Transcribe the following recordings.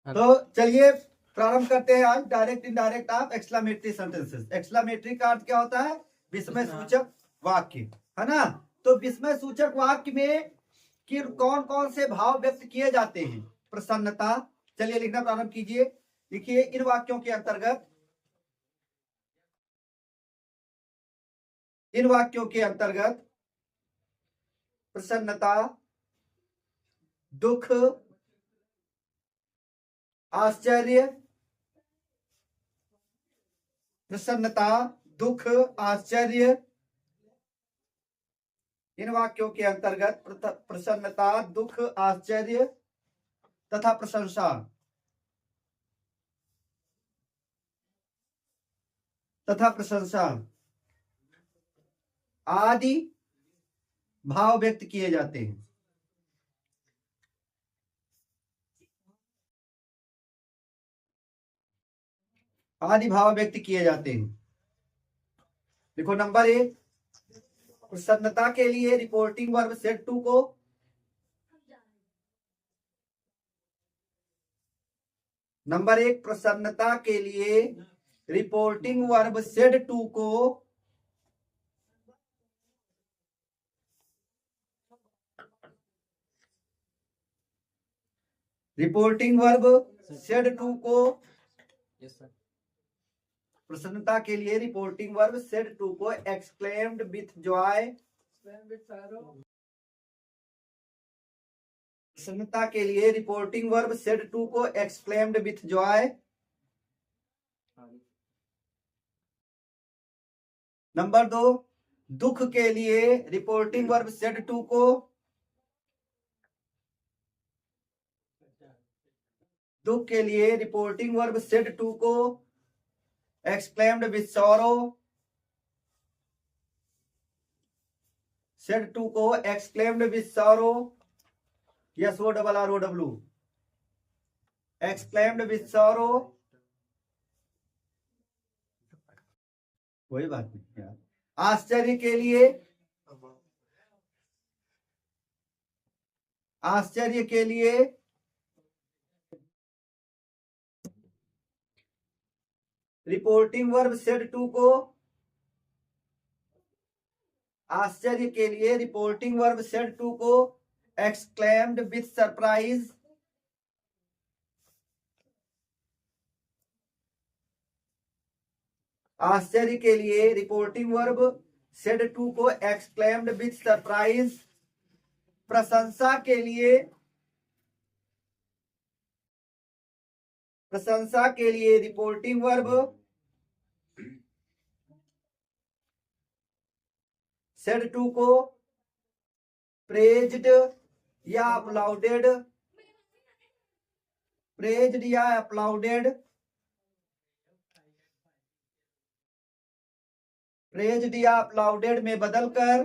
तो चलिए प्रारंभ करते हैं आज direct indirect of exclamatory sentences. Exclamatory का अर्थ क्या होता है? विस्मय सूचक वाक्य, है ना। तो विस्मय सूचक वाक्य में कि कौन कौन से भाव व्यक्त किए जाते हैं? प्रसन्नता। चलिए लिखना प्रारंभ कीजिए। लिखिए इन वाक्यों के अंतर्गत, इन वाक्यों के अंतर्गत प्रसन्नता, दुख, आश्चर्य, प्रसन्नता, दुख, आश्चर्य, इन वाक्यों के अंतर्गत प्रसन्नता, दुख, आश्चर्य तथा प्रशंसा आदि भाव व्यक्त किए जाते हैं। आदि भाव व्यक्त किए जाते हैं। देखो नंबर 1, प्रसन्नता के लिए रिपोर्टिंग वर्ब सेड टू को नंबर 1, प्रसन्नता के लिए रिपोर्टिंग वर्ब सेड टू को रिपोर्टिंग वर्ब सेड टू को प्रसन्नता के लिए रिपोर्टिंग वर्ब सेड टू को एक्सक्लेम्ड विथ जॉय, प्रसन्नता के लिए रिपोर्टिंग वर्ब सेड टू को एक्सक्लेम्ड विथ जॉय। नंबर 2, दुख के लिए रिपोर्टिंग वर्ब सेड टू को दुख के लिए रिपोर्टिंग वर्ब सेड टू को exclaimed with sorrow, said to को exclaimed with sorrow, SORROW, exclaimed with sorrow, कोई बात नहीं यार। आश्चर्य के लिए रिपोर्टिंग वर्ब सेड टू को आश्चर्य के लिए रिपोर्टिंग वर्ब सेड टू को एक्सक्लेम्ड विथ सरप्राइज, आश्चर्य के लिए रिपोर्टिंग वर्ब सेड टू को एक्सक्लेम्ड विथ सरप्राइज। प्रशंसा के लिए रिपोर्टिंग वर्ब सेड टू को प्रेज्ड या अपलाउडेड, में बदलकर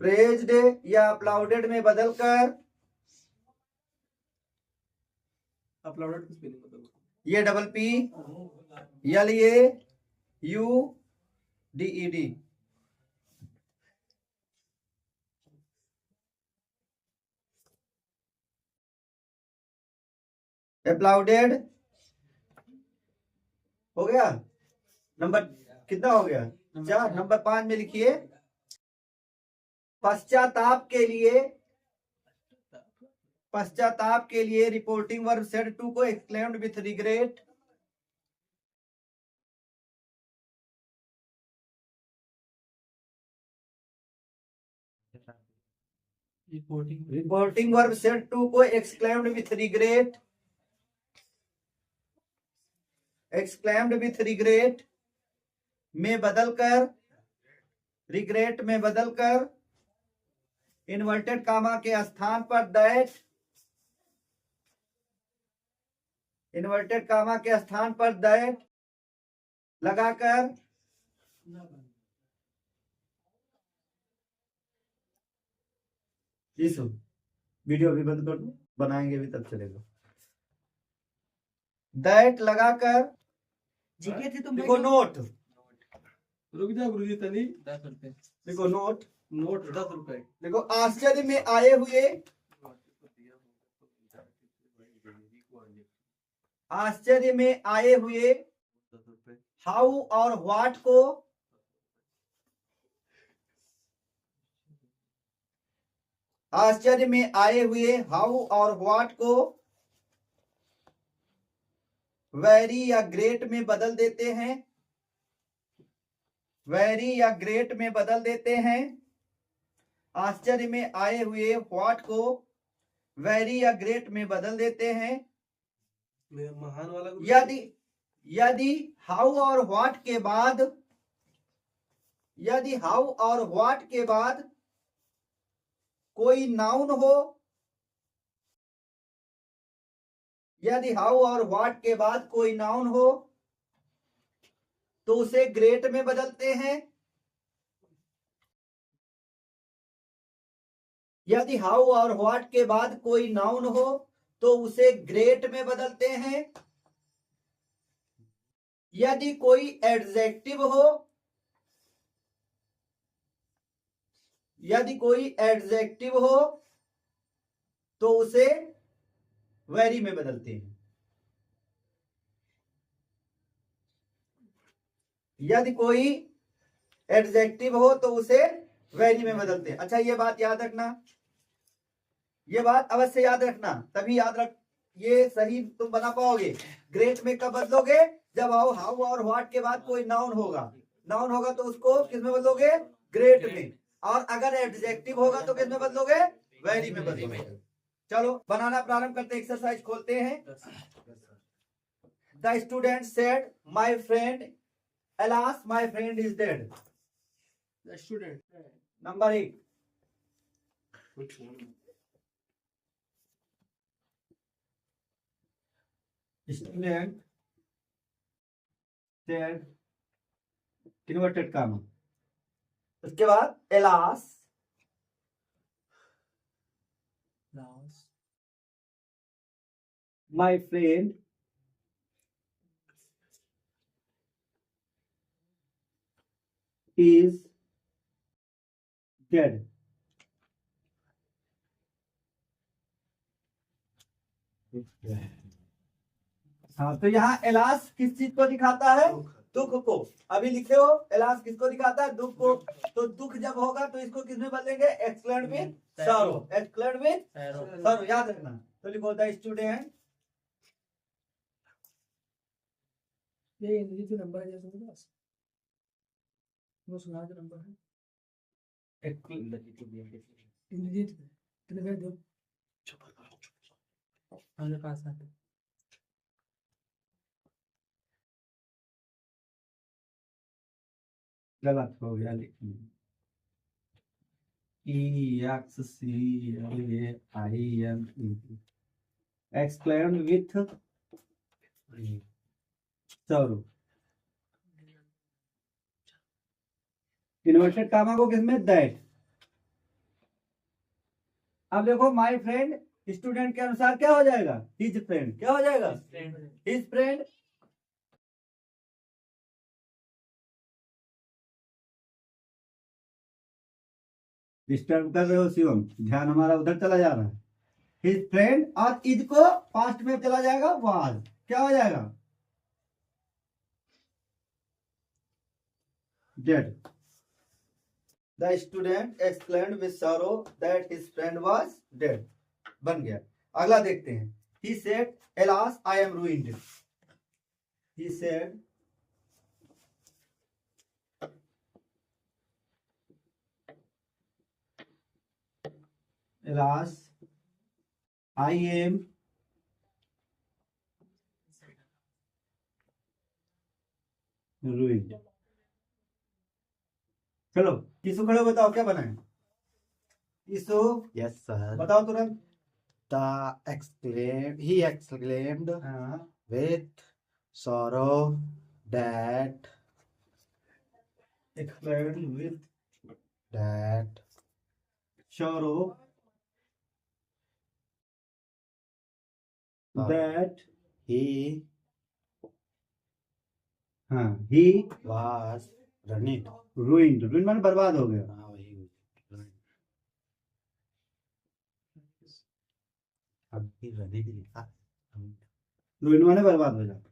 प्रेज्ड या अपलाउडेड में बदलकर ये PPLAUDED अपलाउडेड हो गया। नंबर कितना हो गया? 4। नंबर 5 में लिखिए पश्चाताप के लिए रिपोर्टिंग वर्ब सेड टू को exclaimed with regret, reporting verb said to को एक्सक्लेम्ड विथ रिग्रेट में बदलकर इन्वर्टेड कामा के स्थान पर दैट लगाकर इस वीडियो भी बंद कर दो, बनाएंगे भी तब चलेगा। दैट लगाकर जीके थे तुम। देखो नोट, रुक जा गुरुजी तनी, देखो नोट नोट 10 रुपए। देखो आश्चर्य में आए हुए, आश्चर्य में आए हुए 10 रुपए। हाउ और व्हाट को, आश्चर्य में आए हुए हाउ और व्हाट को वेरी या ग्रेट में बदल देते हैं, वेरी या ग्रेट में बदल देते हैं। आश्चर्य में आए हुए व्हाट को वेरी या ग्रेट में बदल देते हैं। महान वाला ग्रुप। यदि यदि हाउ और व्हाट के बाद, यदि हाउ और व्हाट के बाद कोई नाउन हो, यदि हाउ और व्हाट के बाद कोई नाउन हो तो उसे ग्रेट में बदलते हैं। यदि हाउ और व्हाट के बाद कोई नाउन हो तो उसे ग्रेट में बदलते हैं। यदि कोई एडजेक्टिव हो, यदि कोई एडजेक्टिव हो तो उसे वेरी में बदलते हैं। यदि कोई एडजेक्टिव हो तो उसे वेरी में बदलते हैं। अच्छा, ये बात याद रखना, ये बात अवश्य याद रखना, तभी याद रख, ये सही तुम बना पाओगे। ग्रेट में कब बदलोगे? जब हाउ और व्हाट के बाद कोई नाउन होगा, नाउन होगा तो उसको किस में बदलोगे? ग्रेट में। और अगर एडजेक्टिव होगा तो किस में बदलोगे? वेरी में बदलोगे। चलो बनाना प्रारंभ करते, एक्सरसाइज खोलते हैं। The student said my friend, alas my friend is dead. The student. Number 8. Which one? Student said inverted comma, उसके बाद alas Last. my friend is dead. हाँ, तो यहाँ एलास किस चीज को दिखाता है? दुख को। अभी लिखे हो एलास किसको दिखाता है? दुख को। तो दुख जब होगा तो इसको किसमें बदलेंगे? Exclaimed with serow, exclaimed with serow, याद रखना। तो लिखो द स्टूडेंट, ये इंद्रजीत का नंबर है जैसे मेरे पास, वो सुना जो नंबर है इंद्रजीत कितने भेज दो हमारे पास है। गलत हो गया लिखने। Exclaimed with sorrow. Inverted comma को किसमें? दैट। अब देखो माय फ्रेंड स्टूडेंट के अनुसार क्या हो जाएगा? His friend. क्या हो जाएगा? His friend. डिस्टर्ब कर रहे हो शिवम, ध्यान हमारा उधर चला जा रहा है। हिज फ्रेंड, और इज को पास्ट में चला जाएगा वाज। क्या हो जाएगा? Dead. The student explained with sorrow that his friend was dead. बन गया। अगला देखते हैं। He said alas I am ruined. He said alas I am ruined. चलो किसु खड़े बताओ क्या बना है? किसु Yes, sir. बताओ तुरंत। He exclaimed हाँ, with sorrow that explained with sorrow that he हाँ he was ruined. ruined, ruined माने बर्बाद हो गया। हाँ, वही अभी रवि ने लिखा। रोहिणवा ने बर्बाद हो जाए।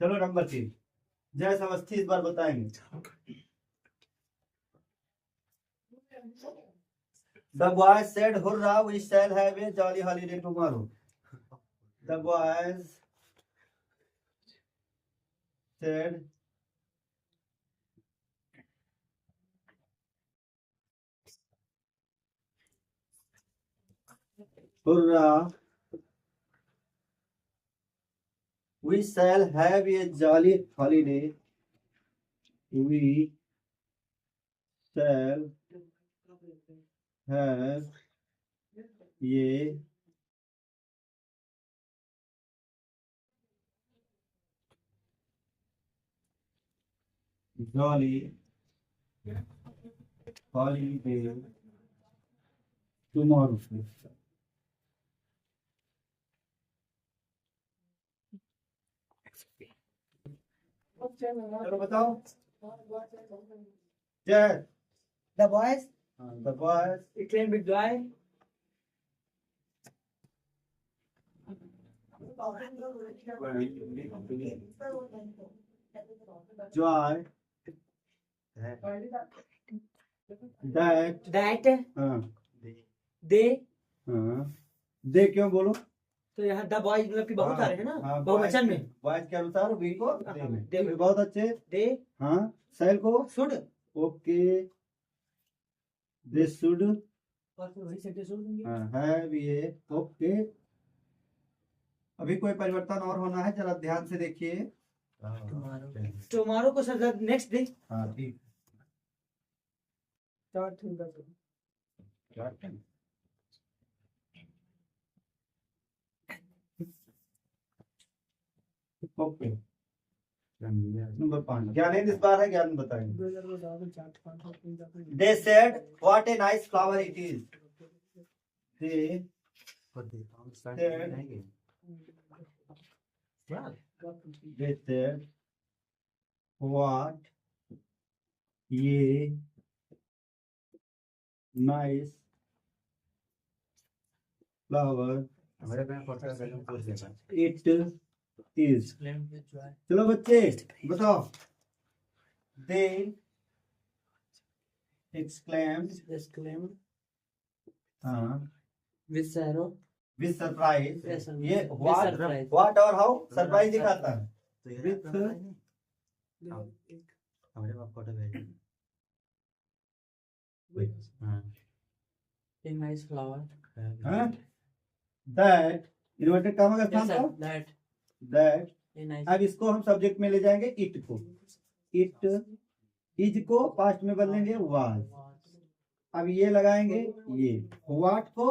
चलो नंबर 3, जय समस्थी इस बार बताएंगे। The boys said, "Hurrah! We shall have a jolly holiday tomorrow." The boys said, "Hurrah! We shall have a jolly holiday. We shall have a jolly holiday tomorrow." चलो बताओ। जय The boys the boys claim with joy. joy that That हाँ they, हाँ दे क्यों बोलो? तो यहाँ the boys मतलब कि बहुत सारे हैं ना, हाँ, बहुवचन में। बॉयज के अनुसार वी को दे में। दे में। बहुत अच्छे। दे हाँ सैल को शुड, ओके, दे शुड और फिर वही सेंटेंस शुड होंगे। हैव ये ओके। अभी कोई परिवर्तन और होना है, जरा ध्यान से देखिए। टुमारो को सर नेक्स्ट डे। हाँ ठीक। ओके नंबर 5 ज्ञानेंद्र इस बार है, ज्ञान बताएंगे। They said, "What a nice flower it is." They they said, "What ये nice flower हमारे में फोटो पूछ लेना। it is." चलो बच्चे बताओ। They exclaimed हाँ with sorrow, with surprise। Yes, sir. ये With what surprise. what और how सरप्राइज दिखाता है। तो ये With हमारे पास फोटो भेज। हाँ a nice flower. हाँ that इन्वर्टेड कामा का स्थान Yes, sir. पर That that। a nice. अब इसको हम सब्जेक्ट में ले जाएंगे इट को, इट इज को पास्ट में बदलेंगे वाज। अब ये लगाएंगे ये व्हाट को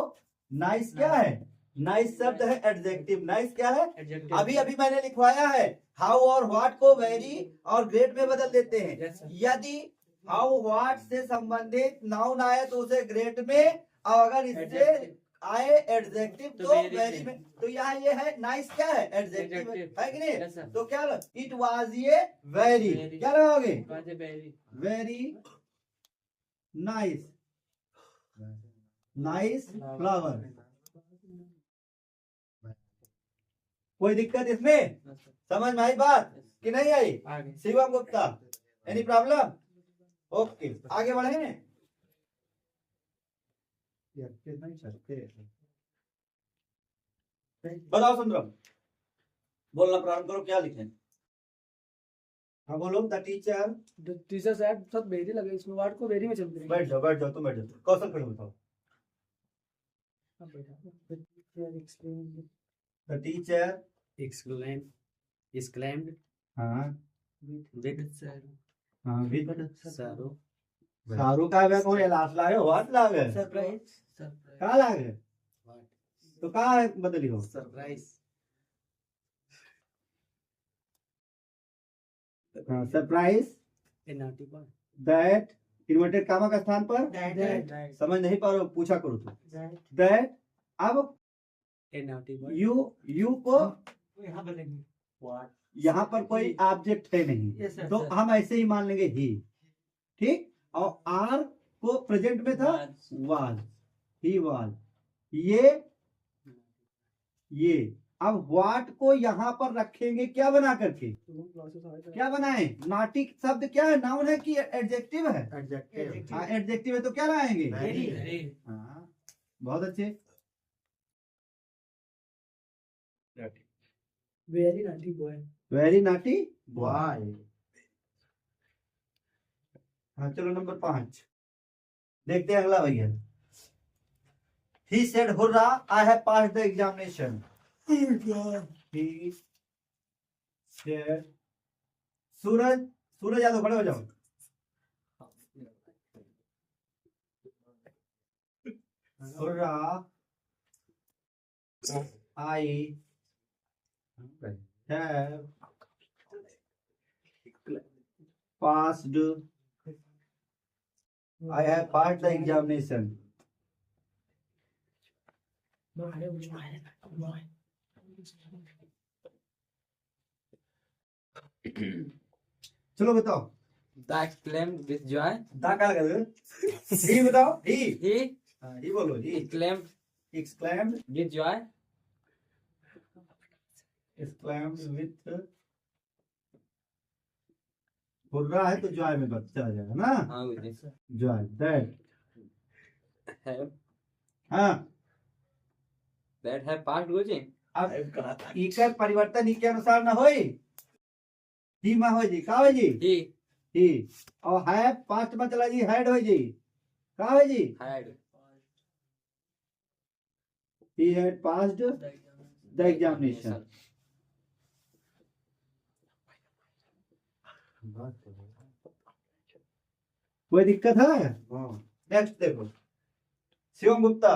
नाइस क्या है? नाइस शब्द है एडजेक्टिव। नाइस क्या है? Adjective. अभी अभी मैंने लिखवाया है हाउ और व्हाट को वेरी और ग्रेट में बदल देते हैं। Yes, sir. यदि हाउ व्हाट से संबंधित नाउन आए तो उसे ग्रेट में, और अगर इससे Adjective. आए एडजेक्टिव तो तो very वेरी में। तो यहाँ ये है नाइस क्या है? Adjective Adjective. है कि नहीं? Yes, sir. तो क्या इट वाज ये वेरी Very. क्या लगाओगे? Was a very. Very nice nice flower. कोई दिक्कत इसमें? Yes, sir. समझ में आई बात कि नहीं आई? आगे. Shivam Gupta any problem? Okay आगे बढ़े। बताओ सुंदरम, बोलना प्रारंभ करो, क्या लिखें? हाँ बोलो। द टीचर टीचर साहब सब वेरी लगे, इसमें वर्ड को वेरी में चलते हैं। बैठ जाओ तुम बैठ जाओ। कौशल खड़े बताओ। द टीचर exclaimed हाँ with हाँ विद sorrow, सारू का वे कोई लास्ट लागे व्हाट लागे surprise, का लागे तो का बदली हो surprise, surprise a naughty boy, that inverted comma का स्थान पर that, समझ नहीं पा रहे हो, पूछा करो तो that, दैट। अब a naughty boy. यू को यहाँ बोलेंगे what, यहाँ पर कोई ऑब्जेक्ट है नहीं, Yes, sir, तो sir. हम ऐसे ही मान लेंगे ही। ठीक। और आर को प्रेजेंट में था Was. Was, he was. ये ये अब व्हाट को यहाँ पर रखेंगे क्या बना करके, क्लासेस आए क्या बनाए, नाटी शब्द क्या है, नाउन है कि एडजेक्टिव है, एडजेक्टिव हाँ एडजेक्टिव है तो क्या लाएंगे, वेरी हाँ बहुत अच्छे। वेरी नाटी बॉय। वेरी नाटी बॉय। वाई हाँ चलो नंबर 5 देखते हैं अगला भैया। He said, "Hurrah! I have passed the examination." He said, Suraj Suraj Yadav खड़े हो जाओ। Hurrah! I have passed. I have passed the examination. चलो बताओ The exclaimed with joy. दा क्या लगा दे? ही बताओ ही He हाँ, ही बोलो ही exclaimed exclaimed with joy. with hurrah है तो जॉय में बच चला जाएगा ना, हाँ with this. Joy that Have हाँ। that have passed गोचे. अब इकर परिवर्तन ही के अनुसार ना होई, ही में हो जी का हो जी He ही और है पास्ट में चला जी हेड हो जी का हो जी, had he had passed the examination. कोई दिक्कत है? नेक्स्ट देखो शिवम गुप्ता।